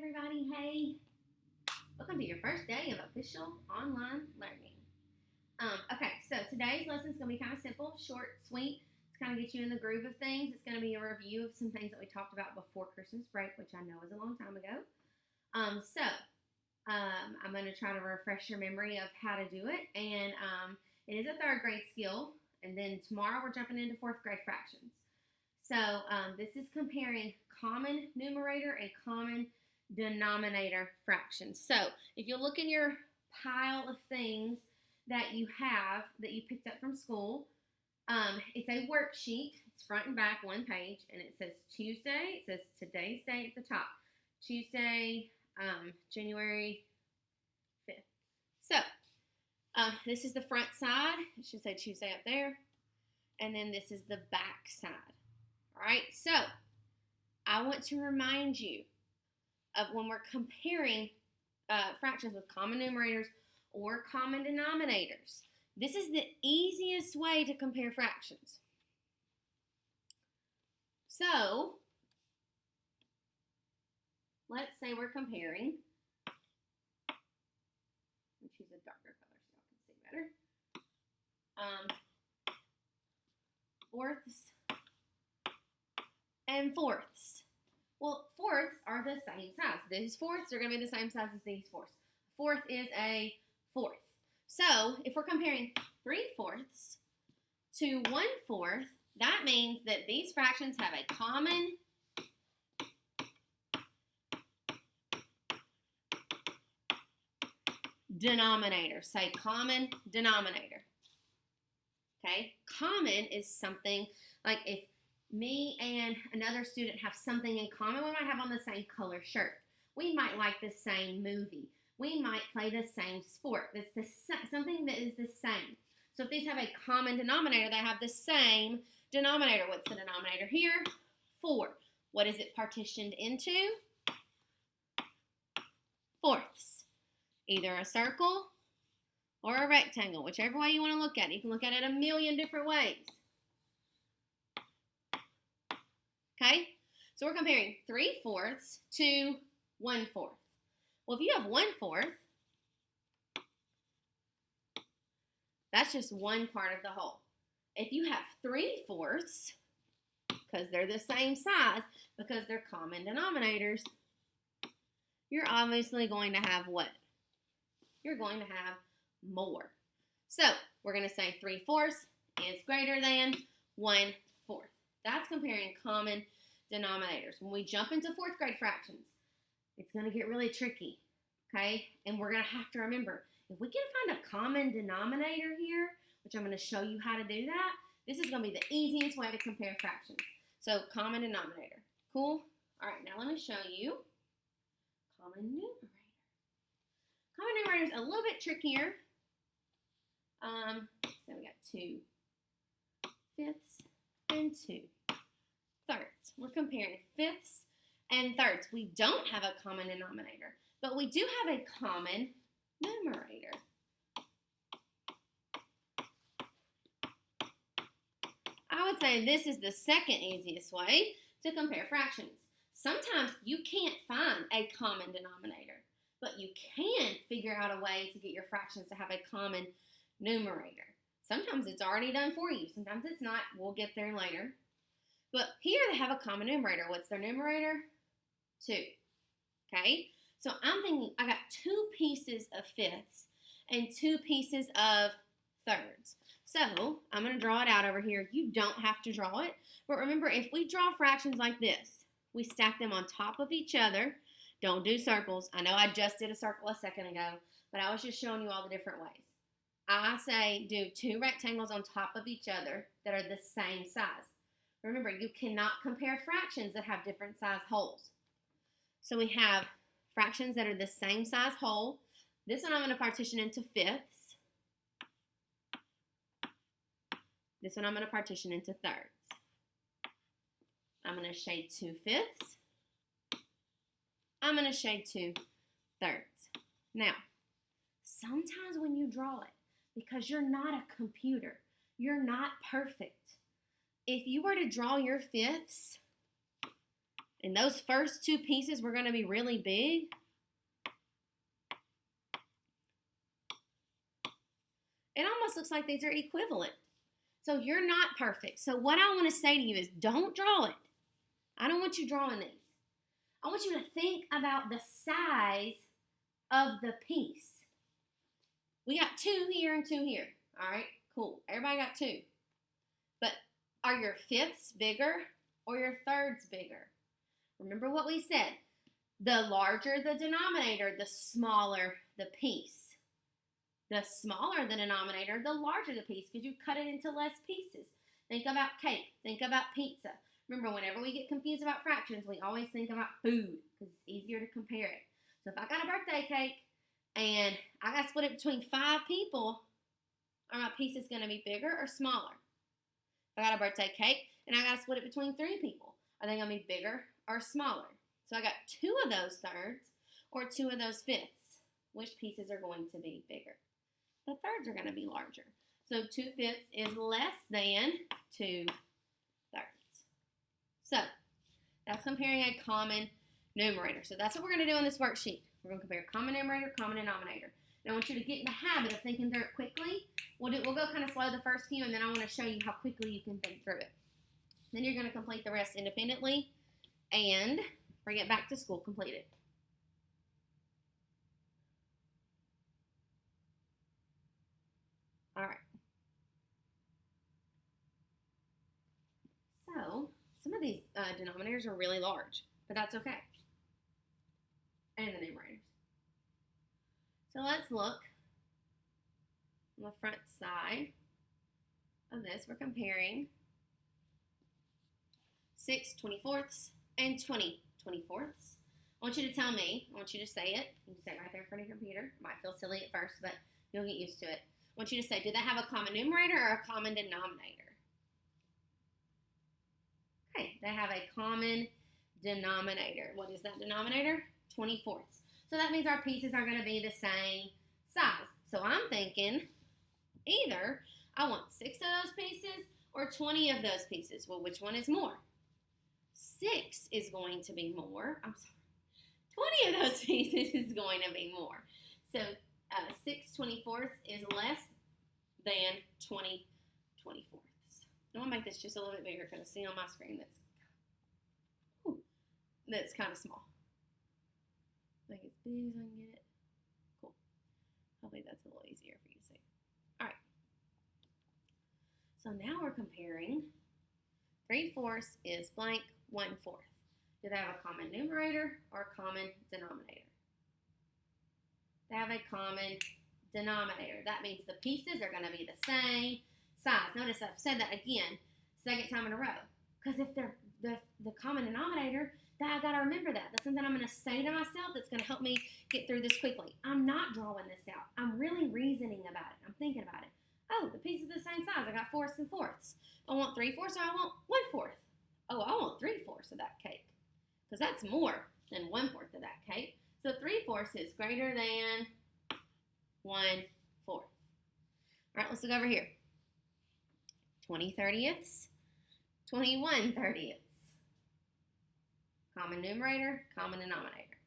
everybody. Hey, welcome to your first day of official online learning. Okay, so today's lesson is going to be kind of simple, short, sweet. It's kind of get you in the groove of things. It's going to be a review of some things that we talked about before Christmas break, which I know is a long time ago. I'm going to try to refresh your memory of how to do it, and it is a third grade skill, and then tomorrow we're jumping into fourth grade fractions. So this is comparing common numerator and common denominator fractions. So if you look in your pile of things that you have that you picked up from school, it's a worksheet. It's front and back, one page, and it says Tuesday. It says today's date at the top. Tuesday, January 5th. So this is the front side. It should say Tuesday up there. And then this is the back side. All right, so I want to remind you of when we're comparing fractions with common numerators or common denominators. This is the easiest way to compare fractions. So, let's say we're comparing. I'll choose a darker color so y'all can see better. Fourths and fourths. Well, fourths are the same size. These fourths are going to be the same size as these fourths. Fourth is a fourth. So, if we're comparing 3/4 to 1/4, that means that these fractions have a common denominator. Say common denominator. Okay? Common is something like if me and another student have something in common. We might have on the same color shirt. We might like the same movie. We might play the same sport. That's something that is the same. So if these have a common denominator, they have the same denominator. What's the denominator here? 4. What is it partitioned into? Fourths. Either a circle or a rectangle, whichever way you want to look at it. You can look at it a million different ways. Okay, so we're comparing 3/4 to 1/4. Well, if you have 1/4, that's just one part of the whole. If you have 3/4, because they're the same size, because they're common denominators, you're obviously going to have what? You're going to have more. So we're going to say 3/4 is greater than 1/4. That's comparing common denominators. When we jump into fourth grade fractions, it's going to get really tricky, okay? And we're going to have to remember, if we can find a common denominator here, which I'm going to show you how to do that, this is going to be the easiest way to compare fractions. So, common denominator. Cool? All right, now let me show you common numerator. Common numerator is a little bit trickier. So, we got 2/5 and 2/3. We're comparing fifths and thirds. We don't have a common denominator, but we do have a common numerator. I would say this is the second easiest way to compare fractions. Sometimes you can't find a common denominator, but you can figure out a way to get your fractions to have a common numerator. Sometimes it's already done for you. Sometimes it's not. We'll get there later. But here they have a common numerator. What's their numerator? 2. Okay? So I'm thinking I got 2 pieces of fifths and 2 pieces of thirds. So I'm going to draw it out over here. You don't have to draw it. But remember, if we draw fractions like this, we stack them on top of each other. Don't do circles. I know I just did a circle a second ago, but I was just showing you all the different ways. I say do 2 rectangles on top of each other that are the same size. Remember, you cannot compare fractions that have different size wholes. So we have fractions that are the same size whole. This one I'm going to partition into fifths. This one I'm going to partition into thirds. I'm going to shade 2/5. I'm going to shade 2/3. Now, sometimes when you draw it, because you're not a computer, you're not perfect. If you were to draw your fifths And those first two pieces were going to be really big. It almost looks like these are equivalent. So you're not perfect. So what I want to say to you is don't draw it. I don't want you drawing these. I want you to think about the size of the piece. We got 2 here and 2 here. All right, cool. Everybody got 2. But are your fifths bigger or your thirds bigger? Remember what we said. The larger the denominator, the smaller the piece. The smaller the denominator, the larger the piece because you cut it into less pieces. Think about cake. Think about pizza. Remember, whenever we get confused about fractions, we always think about food because it's easier to compare it. So if I got a birthday cake and I got to split it between 5 people, are my pieces going to be bigger or smaller? If I got a birthday cake and I got to split it between 3 people, are they going to be bigger or smaller? So I got 2 of those thirds or 2 of those fifths. Which pieces are going to be bigger? The thirds are going to be larger. So 2 fifths is less than 2 thirds. So that's comparing a common numerator. So that's what we're going to do in this worksheet. We're going to compare common numerator, common denominator. And I want you to get in the habit of thinking through it quickly. We'll go kind of slow the first few, and then I want to show you how quickly you can think through it. Then you're going to complete the rest independently and bring it back to school completed. All right. So some of these denominators are really large, but that's okay. And the numerators. So let's look on the front side of this. We're comparing 6 24ths and 20 24ths. I want you to tell me, I want you to say it. You can say it right there in front of your computer. It might feel silly at first, but you'll get used to it. I want you to say, do they have a common numerator or a common denominator? Okay, they have a common denominator. What is that denominator? 24ths. So that means our pieces are going to be the same size. So I'm thinking either I want 6 of those pieces or 20 of those pieces. Well, which one is more? 6 is going to be more. 20 of those pieces is going to be more. So 6 24ths is less than 20 24ths. I want to make this just a little bit bigger because I see on my screen that's kind of small. Make it as big as I can get it. Cool. Hopefully that's a little easier for you to see. All right. So now we're comparing 3/4 is blank 1/4. Do they have a common numerator or a common denominator? They have a common denominator. That means the pieces are going to be the same size. Notice I've said that again, second time in a row. Because if they're the common denominator, I got to remember that. That's something I'm going to say to myself that's going to help me get through this quickly. I'm not drawing this out. I'm really reasoning about it. I'm thinking about it. Oh, the pieces are the same size. I got 4ths and 4ths. I want 3/4 or I want 1/4. Oh, I want 3/4 of that cake. Because that's more than 1/4 of that cake. So 3/4 is greater than 1/4. All right, let's look over here. 20 30ths, 21 30ths. Common numerator, common denominator.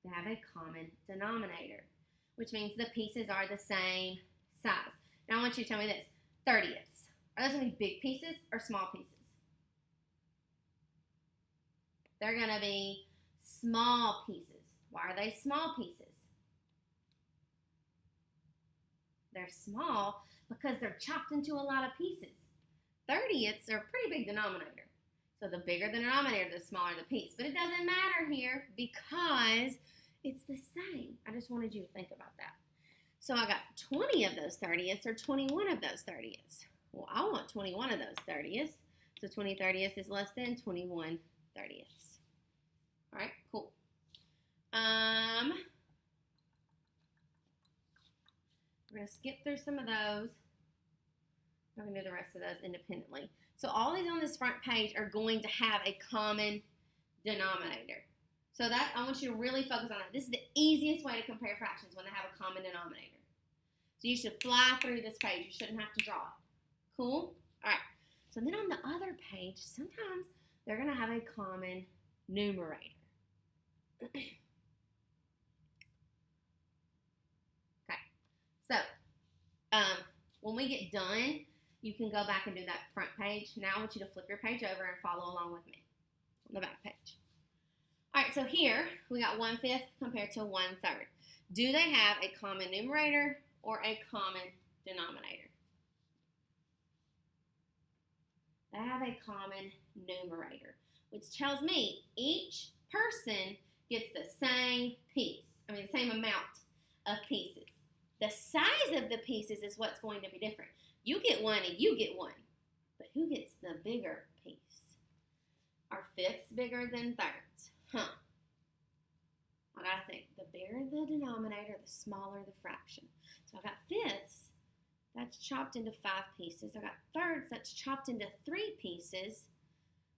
They have a common denominator, which means the pieces are the same size. Now I want you to tell me this. 30ths. Are those going to be big pieces or small pieces? They're going to be small pieces. Why are they small pieces? They're small because they're chopped into a lot of pieces. 30ths are a pretty big denominator. So the bigger the denominator, the smaller the piece. But it doesn't matter here because it's the same. I just wanted you to think about that. So I got 20 of those 30ths or 21 of those 30ths. Well, I want 21 of those 30ths. So 20 30ths is less than 21 30ths. All right, cool. We're going to skip through some of those. I'm going to do the rest of those independently. So all these on this front page are going to have a common denominator. So that I want you to really focus on that. This is the easiest way to compare fractions when they have a common denominator. So you should fly through this page. You shouldn't have to draw it. Cool? All right. So then on the other page, sometimes they're going to have a common numerator. Okay, so when we get done, you can go back and do that front page. Now I want you to flip your page over and follow along with me on the back page. All right, so here we got 1/5 compared to 1/3. Do they have a common numerator or a common denominator? They have a common numerator, which tells me each person gets the same the same amount of pieces. The size of the pieces is what's going to be different. You get one and you get one, but who gets the bigger piece? Are fifths bigger than thirds? I gotta think. The bigger the denominator, the smaller the fraction. So I got fifths, that's chopped into 5 pieces. I got thirds, that's chopped into 3 pieces.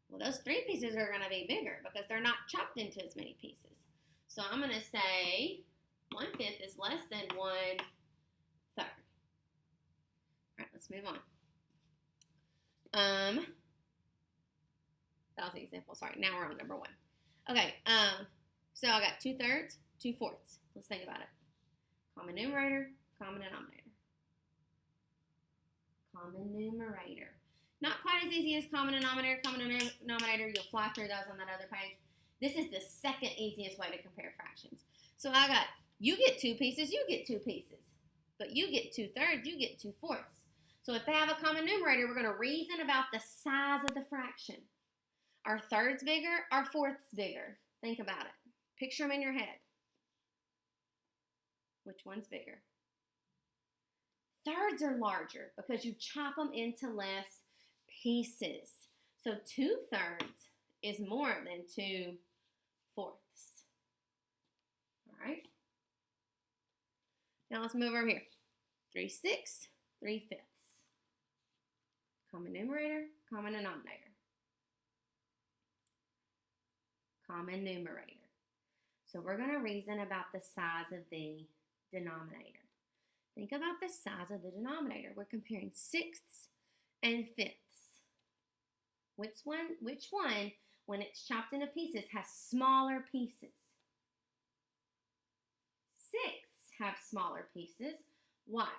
Well, those 3 pieces are gonna be bigger because they're not chopped into as many pieces. So I'm gonna say 1/5 is less than 1/3. All right, let's move on. That was the example. Sorry, now we're on number 1. Okay, so I got 2/3, 2/4. Let's think about it. Common numerator, common denominator. Common numerator. Not quite as easy as common denominator. Common denominator, you'll fly through those on that other page. This is the second easiest way to compare fractions. So I got, you get 2 pieces, you get 2 pieces. But you get 2/3, you get 2/4. So if they have a common numerator, we're going to reason about the size of the fraction. Are thirds bigger? Are fourths bigger? Think about it. Picture them in your head. Which one's bigger? Thirds are larger because you chop them into less pieces. So 2/3 is more than 2/4. All right. Now let's move over here. 3/6, 3/5. Common numerator, common denominator. Common numerator. So we're going to reason about the size of the denominator. Think about the size of the denominator. We're comparing sixths and fifths. Which one, when it's chopped into pieces, has smaller pieces? Sixths have smaller pieces. Why?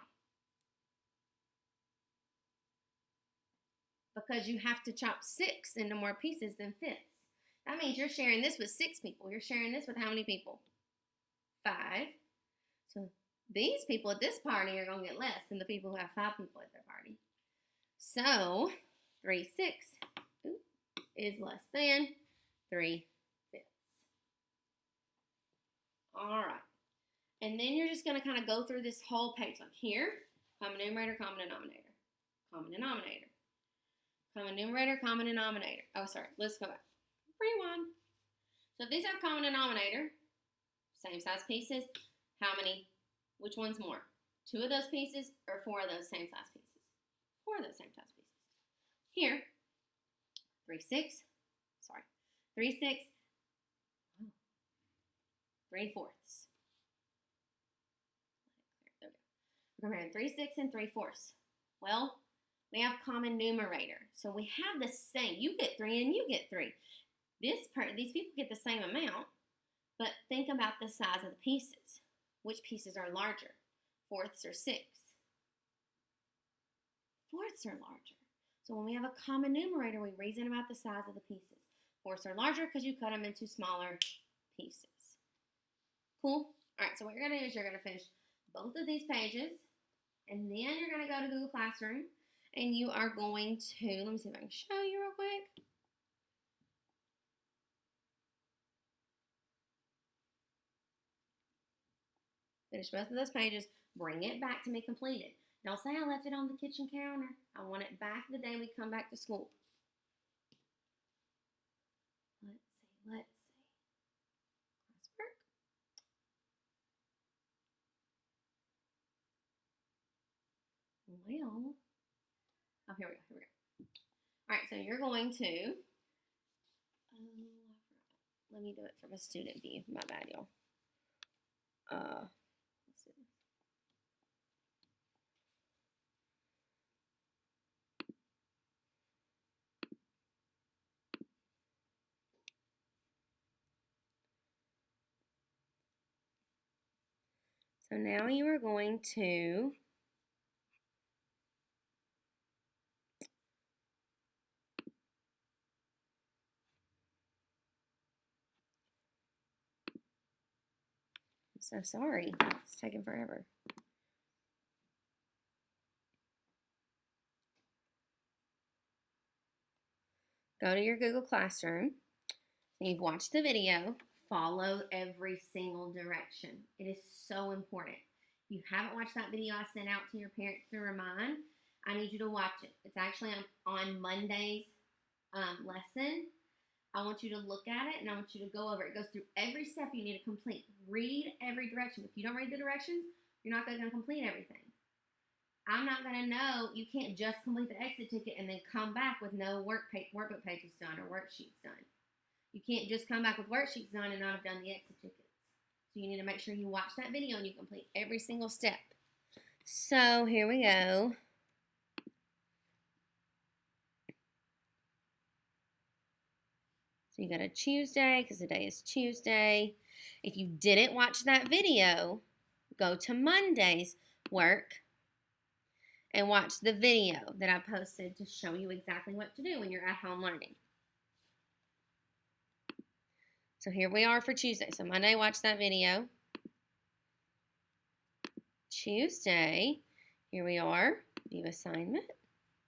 Because you have to chop 6 into more pieces than fifths. That means you're sharing this with 6 people. You're sharing this with how many people? 5. So these people at this party are going to get less than the people who have 5 people at their party. So 3/6 is less than 3/5. All right. And then you're just going to kind of go through this whole page. Like here, common numerator, common denominator. Common denominator. Common numerator, common denominator. Oh, sorry. Let's go back. Rewind. So if these have common denominator, same size pieces, how many? Which one's more? 2 of those pieces or 4 of those same size pieces? 4 of those same size pieces. Here, 3/6, 3/6, 3/4. There we go. We're comparing 3/6 and 3/4. Well, we have common numerator. So we have the same. You get 3 and you get 3. These people get the same amount, but think about the size of the pieces. Which pieces are larger? Fourths or sixths? Fourths are larger. So when we have a common numerator, we reason about the size of the pieces. Fourths are larger because you cut them into smaller pieces. Cool? All right, so what you're going to do is you're going to finish both of these pages, and then you're going to go to Google Classroom, and you are going to, let me see if I can show you real quick. Finish both of those pages. Bring it back to me completed. Don't say I left it on the kitchen counter. I want it back the day we come back to school. Let's see. Classwork. Well, oh, here we go. All right, so you're going to, let me do it from a student view. My bad, y'all. Let's see. So now you are going to I'm so sorry. It's taking forever. Go to your Google Classroom. You've watched the video. Follow every single direction. It is so important. If you haven't watched that video I sent out to your parents to remind, I need you to watch it. It's actually on Monday's lesson. I want you to look at it and I want you to go over it. It goes through every step you need to complete. Read every direction. If you don't read the directions, you're not going to complete everything. I'm not going to know. You can't just complete the exit ticket and then come back with no workbook pages done or worksheets done. You can't just come back with worksheets done and not have done the exit tickets. So you need to make sure you watch that video and you complete every single step. So here we go. So you got a Tuesday because today is Tuesday. If you didn't watch that video, go to Monday's work and watch the video that I posted to show you exactly what to do when you're at home learning. So here we are for Tuesday. So Monday, watch that video. Tuesday, here we are, view assignment.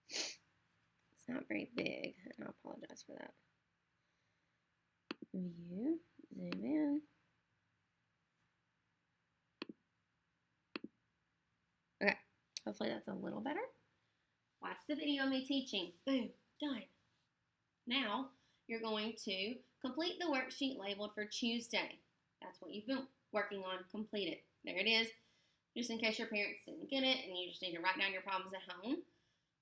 It's not very big, and I apologize for that. View, zoom in. Okay, hopefully that's a little better. Watch the video of me teaching. Boom, done. Now, you're going to complete the worksheet labeled for Tuesday. That's what you've been working on. Complete it. There it is. Just in case your parents didn't get it and you just need to write down your problems at home.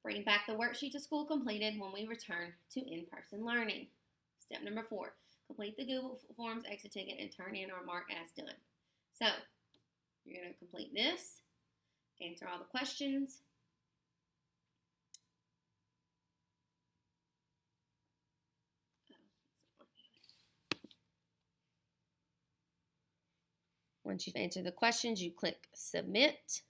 Bring back the worksheet to school completed when we return to in-person learning. Step number 4. Complete the Google Forms exit ticket and turn in or mark as done. So, you're going to complete this, answer all the questions. Once you've answered the questions, you click Submit.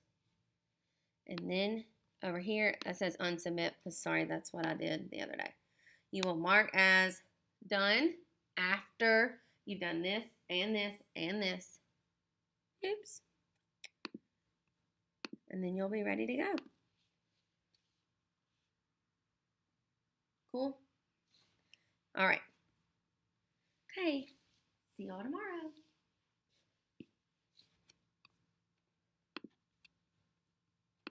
And then over here, that says Unsubmit, because sorry, that's what I did the other day. You will mark as done after you've done this and this and this. Oops. And then you'll be ready to go. Cool? All right. Okay. See y'all tomorrow.